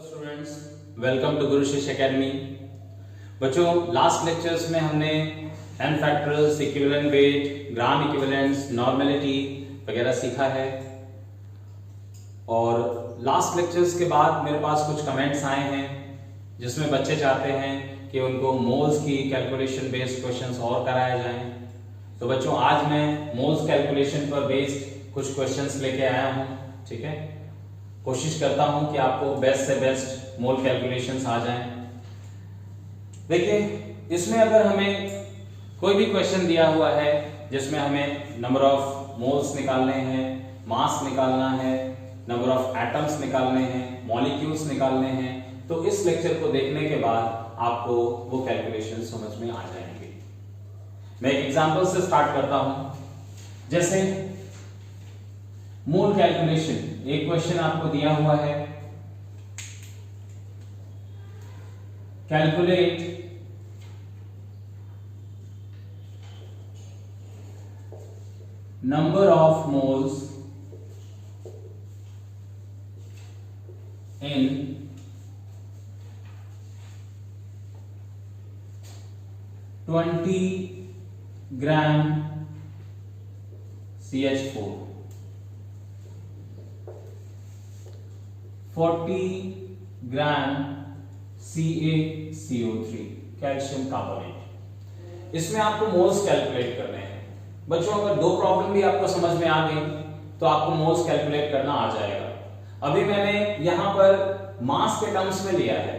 Students, welcome to गुरु शिष्य academy. बच्चों, last lectures में हमने एन फैक्टर्स, इक्विवेलेंट वेट, ग्राम इक्विवेलेंस, नॉर्मेलिटी वगैरह सीखा है। और लास्ट लेक्चर्स के बाद मेरे पास कुछ कमेंट्स आए हैं जिसमें बच्चे चाहते हैं कि उनको मोल्स की कैलकुलेशन बेस्ड क्वेश्चंस और कराए जाएं। तो बच्चों, आज मैं मोल्स कैलकुलेशन पर बेस्ड कुछ क्वेश्चंस लेके आया हूं। ठीक है, कोशिश करता हूं कि आपको बेस्ट से बेस्ट मोल कैलकुलेशंस आ जाएं। देखिए, इसमें अगर हमें कोई भी क्वेश्चन दिया हुआ है जिसमें हमें नंबर ऑफ मोल्स निकालने हैं, मास निकालना है, नंबर ऑफ एटम्स निकालने हैं, मॉलिक्यूल्स निकालने हैं, तो इस लेक्चर को देखने के बाद आपको वो कैलकुलेशन समझ में आ जाएंगे। मैं एक एग्जांपल से स्टार्ट करता हूं। जैसे मोल कैलकुलेशन, एक क्वेश्चन आपको दिया हुआ है, calculate number of moles in 20 gram CH4, 40 gram CaCO3 calcium carbonate. इसमें आपको मोल्स कैलकुलेट करने हैं। बच्चों, अगर दो प्रॉब्लम भी आपको समझ में आ गई तो आपको मोल्स कैलकुलेट करना आ जाएगा। अभी मैंने यहां पर मास के टर्म्स में लिया है,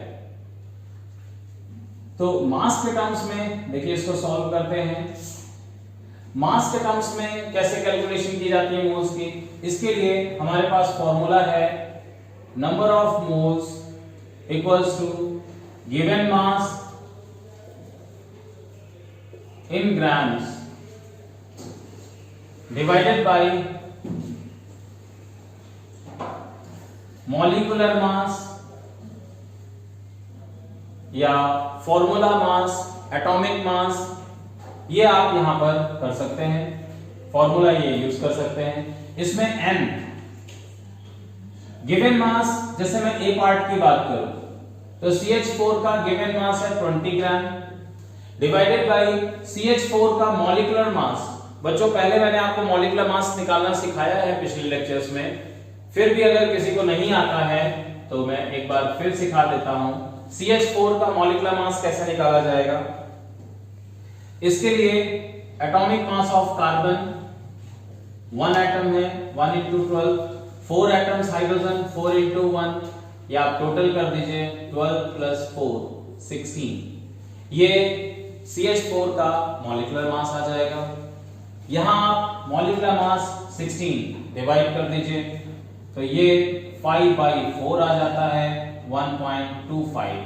तो मास के टर्म्स में देखिए, इसको सॉल्व करते हैं। मास के टर्म्स में कैसे कैलकुलेशन की जाती है मोल्स की? इसके लिए हमारे पास फॉर्मूला है, number of moles equals to given mass in grams divided by molecular mass या फॉर्मूला मास, एटॉमिक मास, ये आप यहां पर कर सकते हैं, फॉर्मूला ये यूज कर सकते हैं। इसमें n गिवन मास, जैसे मैं ए पार्ट की बात करूं तो CH4 का गिवन मास है 20 ग्राम डिवाइडेड बाय CH4 का मॉलिक्यूलर मास। बच्चों, पहले मैंने आपको मॉलिक्यूलर मास निकालना सिखाया है पिछले लेक्चर्स में, फिर भी अगर किसी को नहीं आता है तो मैं एक बार फिर सिखा देता हूं। CH4 का मॉलिक्यूलर मास कैसे निकाला जाएगा? इसके लिए atomic mass of carbon 1 atom है, 1 into 12, 4 एटम्स हाइड्रोजन, 4 into 1, या आप टोटल कर दीजिए 12 plus 4 16। ये CH4 का मॉलिक्यूलर मास आ जाएगा। यहां आप मॉलिक्यूलर मास 16 डिवाइड कर दीजिए तो ये 5/4 आ जाता है, 1.25।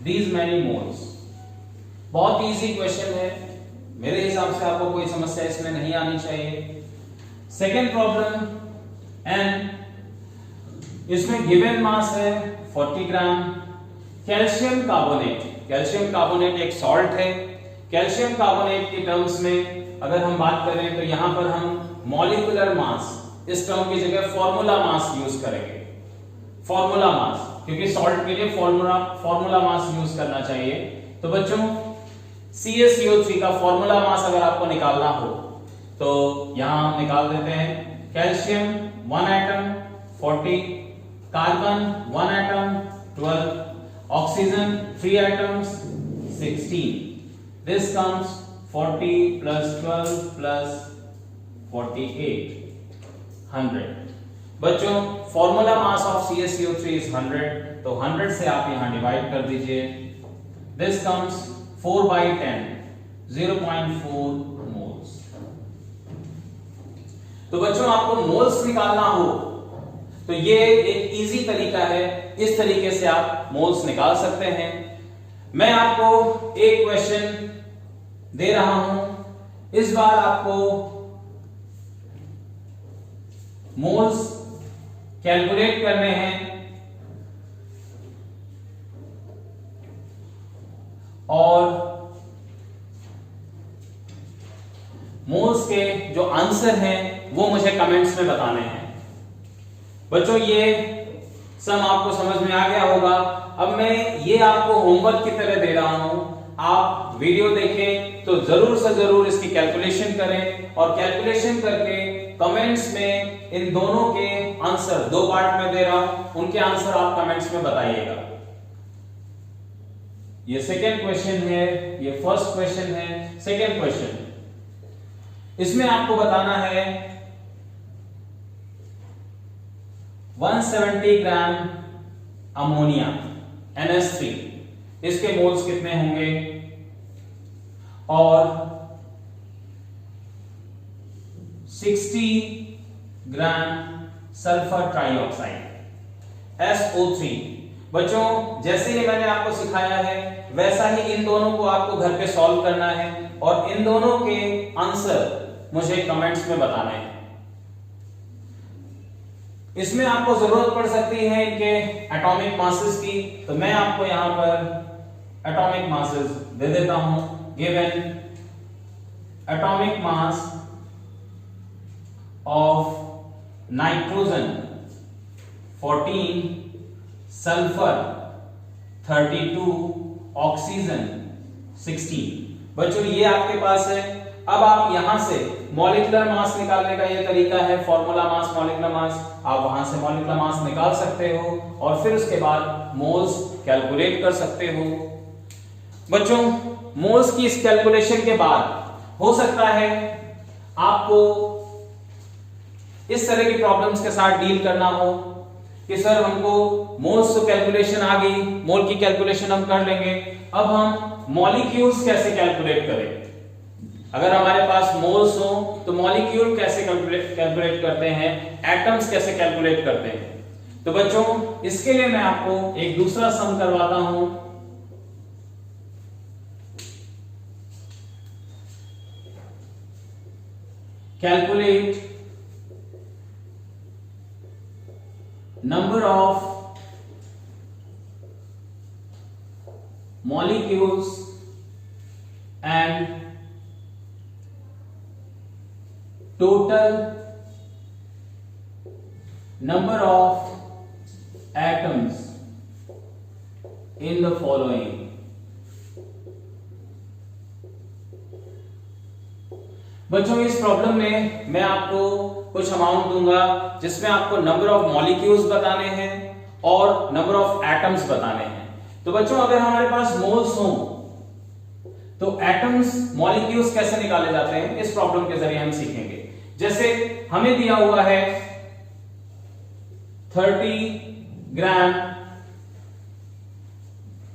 These many moles. बहुत इजी क्वेश्चन है, मेरे हिसाब से आपको कोई समस्या इसमें नहीं आनी चाहिए। सेकेंड प्रॉब्लम एन, इसमें गिवन मास है 40 ग्राम कैल्शियम कार्बोनेट। कैल्शियम कार्बोनेट एक सॉल्ट है। कैल्शियम कार्बोनेट के टर्म्स में अगर हम बात करें तो यहां पर हम मॉलिक्यूलर मास, इस टर्म की जगह फॉर्मूला मास यूज करेंगे। फॉर्मूला मास, क्योंकि सॉल्ट के लिए फॉर्मूला मास यूज करना चाहिए। तो बच्चों, CaCO3 का फॉर्मूला मास अगर आपको निकालना हो तो यहां हम निकाल देते हैं। Calcium 1 atom 40, carbon 1 atom 12, oxygen 3 atoms 16। This comes 40 plus 12 plus 48, 100। बच्चों, formula mass of CaCO3 is 100, तो 100 से आप यहां डिवाइड कर दीजिए। This comes 4/10, 0.4 moles. तो बच्चों, आपको मोल्स निकालना हो तो ये एक इजी तरीका है, इस तरीके से आप मोल्स निकाल सकते हैं। मैं आपको एक क्वेश्चन दे रहा हूं, इस बार आपको मोल्स कैलकुलेट करने हैं और मोल्स के जो आंसर हैं वो मुझे कमेंट्स में बताने हैं। बच्चों, ये सम आपको समझ में आ गया होगा। अब मैं ये आपको होमवर्क की तरह दे रहा हूं, आप वीडियो देखें तो जरूर से जरूर इसकी कैलकुलेशन करें और कैलकुलेशन करके कमेंट्स में इन दोनों के आंसर, दो पार्ट में दे रहा हूं, उनके आंसर आप कमेंट्स में बताइएगा। ये सेकेंड क्वेश्चन है, ये फर्स्ट क्वेश्चन है। सेकेंड क्वेश्चन, इसमें आपको बताना है 170 ग्राम अमोनिया NH3, इसके मोल्स कितने होंगे, और 60 ग्राम सल्फर ट्राइऑक्साइड SO3। बच्चों जैसे ही मैंने आपको सिखाया है वैसा ही इन दोनों को आपको घर पे सॉल्व करना है और इन दोनों के आंसर मुझे कमेंट्स में बताने हैं। इसमें आपको जरूरत पड़ सकती है इनके एटॉमिक मासेस की, तो मैं आपको यहां पर एटॉमिक मासेस दे देता हूं। Given atomic mass of nitrogen 14, sulphur 32, oxygen 16। बच्चों ये आपके पास है। अब आप यहां से मॉलिक्यूलर मास निकालने का ये तरीका है, फॉर्मूला मास मॉलिक्यूलर मास, आप वहां से मॉलिक्यूलर मास निकाल सकते हो और फिर उसके बाद मोल्स कैलकुलेट कर सकते हो। बच्चों मोल्स की इस कैलकुलेशन के बाद हो सकता है आपको इस तरह की प्रॉब्लम्स के साथ डील करना हो कि सर हमको मोल्स तो कैलकुलेशन आ गई, मोल की कैलकुलेशन हम कर लेंगे, अब हम मॉलिक्यूल्स कैसे कैलकुलेट करें। अगर हमारे पास मोल्स हो तो मॉलिक्यूल कैसे कैलकुलेट करते हैं, एटम्स कैसे कैलकुलेट करते हैं। तो बच्चों इसके लिए मैं आपको एक दूसरा सम करवाता हूं। Calculate number of molecules and total number of atoms in the following. बच्चों इस प्रॉब्लम में मैं आपको कुछ अमाउंट दूंगा जिसमें आपको नंबर ऑफ मॉलिक्यूल्स बताने हैं और नंबर ऑफ एटम्स बताने हैं। तो बच्चों अगर हमारे पास मोल्स हो तो एटम्स मॉलिक्यूल्स कैसे निकाले जाते हैं इस प्रॉब्लम के जरिए हम सीखेंगे। जैसे हमें दिया हुआ है 30 ग्राम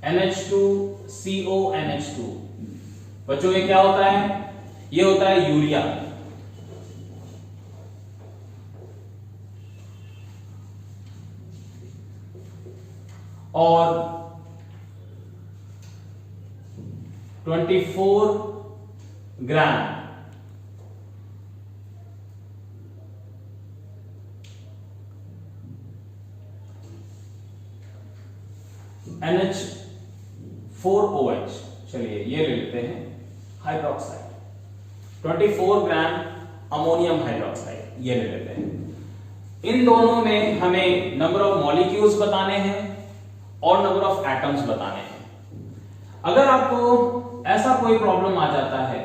NH2CONH2। बच्चों ये क्या होता है, ये होता है यूरिया। और 24 ग्राम NH4OH, चलिए ये ले लेते हैं हाइड्रोक्साइड, 24 ग्राम अमोनियम हाइड्रोक्साइड ये ले लेते हैं। इन दोनों में हमें नंबर ऑफ मॉलिक्यूल्स बताने हैं और नंबर ऑफ एटम्स बताने हैं। अगर आपको ऐसा कोई प्रॉब्लम आ जाता है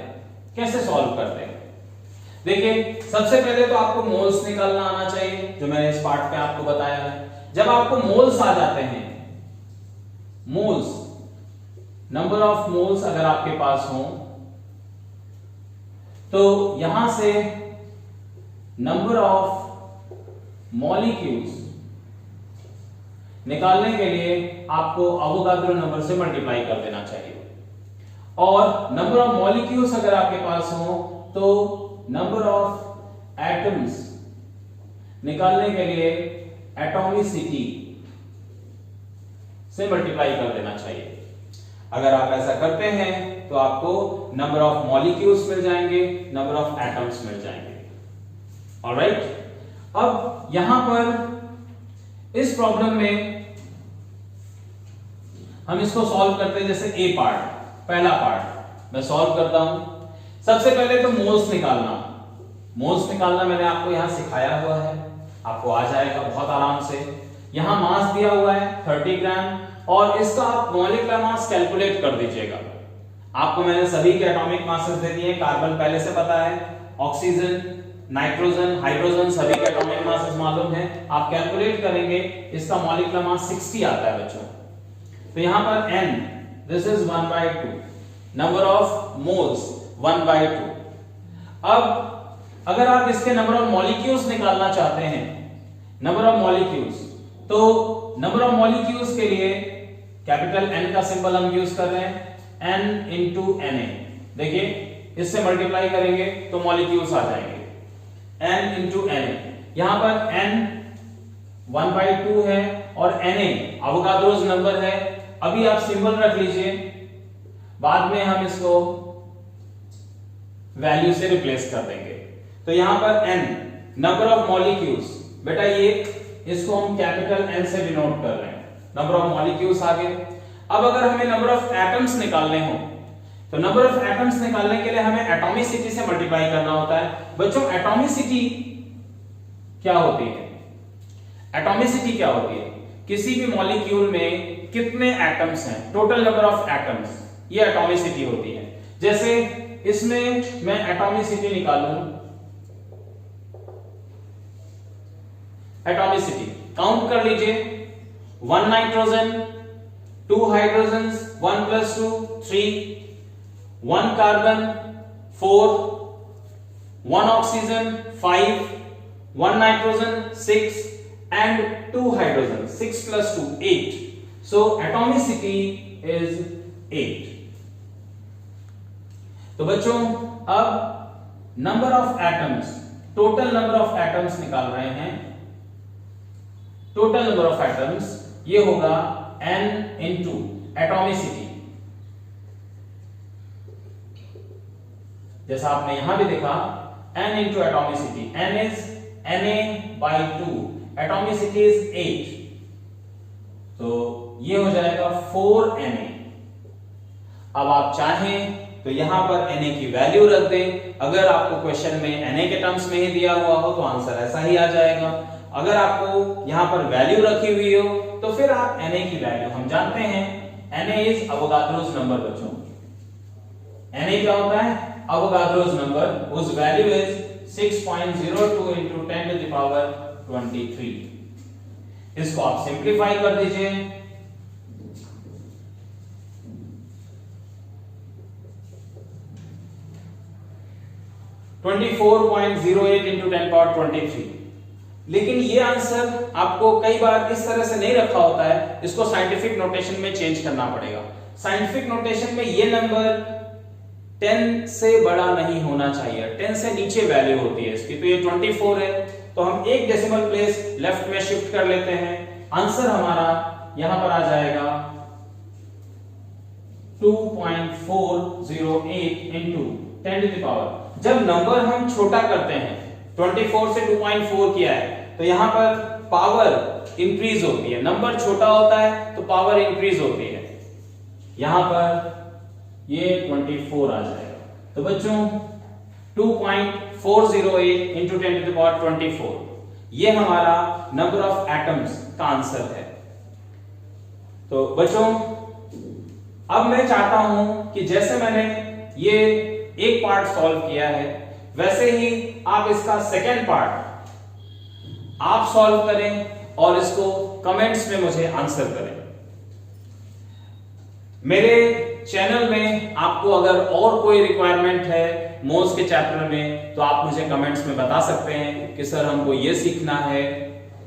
कैसे सॉल्व करते हैं, देखिए सबसे पहले तो आपको मोल्स निकालना आना चाहिए, जो मैंने इस पार्ट पे आपको बताया है। जब आपको मोल्स आ जाते हैं, मोल्स, नंबर ऑफ मोल्स अगर आपके पास हो तो यहां से नंबर ऑफ मॉलिक्यूल्स निकालने के लिए आपको अवोगाद्रो नंबर से मल्टीप्लाई कर देना चाहिए। और नंबर ऑफ मॉलिक्यूल्स अगर आपके पास हो तो नंबर ऑफ एटम्स निकालने के लिए एटॉमिसिटी से मल्टीप्लाई कर देना चाहिए। अगर आप ऐसा करते हैं तो आपको नंबर ऑफ मॉलिक्यूल्स मिल जाएंगे, नंबर ऑफ एटम्स मिल जाएंगे। ऑलराइट, अब यहां पर इस प्रॉब्लम में हम इसको सॉल्व करते हैं। जैसे ए पार्ट, पहला पार्ट मैं सॉल्व करता हूं। सबसे पहले तो मोल्स निकालना, मोल्स निकालना मैंने आपको यहां सिखाया हुआ है, आपको आ जाएगा बहुत आराम से। यहां मास दिया हुआ है 30 ग्राम और इसका आप मॉलिक्यूलर मास कैलकुलेट कर दीजिएगा। आपको मैंने सभी के एटॉमिक मासेस दे दिए, कार्बन पहले से पता है, ऑक्सीजन, नाइट्रोजन, हाइड्रोजन सभी के एटॉमिक मासेस मालूम है। आप कैलकुलेट करेंगे, इसका मॉलिक्यूलर मास 60 आता है बच्चों। तो यहां पर n this is 1/2, number of moles 1/2। अब अगर आप इसके नंबर ऑफ मॉलिक्यूल्स निकालना चाहते हैं, नंबर ऑफ मॉलिक्यूल्स, तो नंबर ऑफ मॉलिक्यूल्स के लिए कैपिटल N का सिंबल हम यूज कर रहे हैं, N into Na। देखिए इससे मल्टीप्लाई करेंगे तो मॉलिक्यूल्स आ जाएंगे, N into Na। यहां पर N 1/2 है और Na अवोगाद्रोस नंबर है। अभी आप सिंबल रख लीजिए, बाद में हम इसको वैल्यू से रिप्लेस कर देंगे। तो यहां पर N नंबर ऑफ मॉलिक्यूल्स, बेटा ये इसको हम कैपिटल N से डिनोट कर रहे हैं, नंबर ऑफ मॉलिक्यूल्स आ गए। अब अगर हमें नंबर ऑफ एटम्स निकालने हो तो नंबर ऑफ एटम्स निकालने के लिए हमें एटॉमिसिटी से मल्टीप्लाई करना होता है। बच्चों एटॉमिसिटी क्या होती है? एटॉमिसिटी क्या होती है? किसी भी मॉलिक्यूल में कितने एटम्स हैं, टोटल नंबर ऑफ एटम्स, ये एटॉमिसिटी होती है। जैसे इसमें मैं एटॉमिसिटी निकालूं, एटॉमिसिटी काउंट कर लीजिए, 1 nitrogen, 2 hydrogens, 1 + 2 3, 1 carbon 4, 1 oxygen 5, 1 nitrogen 6 and 2 hydrogen, 6 + 2 8. So atomicity is 8. तो बच्चों अब number of atoms, total number of atoms निकाल रहे हैं। टोटल नंबर ऑफ एटम्स ये होगा N into एटॉमिसिटी। जैसा आपने यहां भी देखा N into atomicity, N is Na/2, atomicity is 8, तो ये हो जाएगा 4Na। अब आप चाहें तो यहां पर Na की वैल्यू रख दें। अगर आपको क्वेश्चन में Na के टर्म्स में ही दिया हुआ हो तो आंसर ऐसा ही आ जाएगा। अगर आपको यहां पर वैल्यू रखी हुई हो तो फिर आप Na की वैल्यू, हम जानते हैं Na इज अवोगाद्रोस नंबर। बच्चों Na क्या होता है? अवोगाद्रोस नंबर, उस वैल्यू इज 6.02 into 10⁻23। इसको आप सिंप्लीफाई कर दीजिए, (24.08 into 10⁻23। लेकिन ये आंसर आपको कई बार इस तरह से नहीं रखा होता है, इसको साइंटिफिक नोटेशन में चेंज करना पड़ेगा। साइंटिफिक नोटेशन में ये नंबर 10 से बड़ा नहीं होना चाहिए, 10 से नीचे वैल्यू होती है इसकी। तो ये 24 है, तो हम एक डेसिमल प्लेस लेफ्ट में शिफ्ट कर लेते हैं। आंसर हमारा यहां पर आ जाएगा 2.408 into 10⁻। जब नंबर हम छोटा करते हैं, 24 से 2.4 किया है, तो यहां पर पावर इंक्रीज होती है। नंबर छोटा होता है तो पावर इंक्रीज होती है। यहां पर ये 24 आ जाएगा। तो बच्चों 2.408 into 10⁻24 ये हमारा नंबर ऑफ एटम्स का आंसर है। तो बच्चों अब मैं चाहता हूं कि जैसे मैंने ये एक पार्ट सॉल्व किया है, वैसे ही आप इसका सेकेंड पार्ट आप सॉल्व करें और इसको कमेंट्स में मुझे आंसर करें। मेरे चैनल में आपको अगर और कोई रिक्वायरमेंट है मोल्स के चैप्टर में, तो आप मुझे कमेंट्स में बता सकते हैं कि सर हमको ये सीखना है,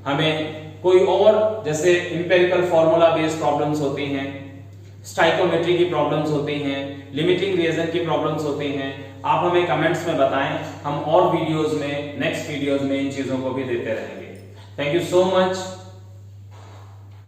हमें कोई और जैसे इंपेरिकल फॉर्मूला बेस्ड प्रॉब्लम्स होती हैं, स्टाइकोमेट्री की प्रॉब्लम्स होती हैं, लिमिटिंग रिएजन की प्रॉब्लम्स होती हैं, आप हमें कमेंट्स में बताएं। हम और वीडियोस में, नेक्स्ट वीडियोस में इन चीजों को भी देते रहेंगे। Thank you so much.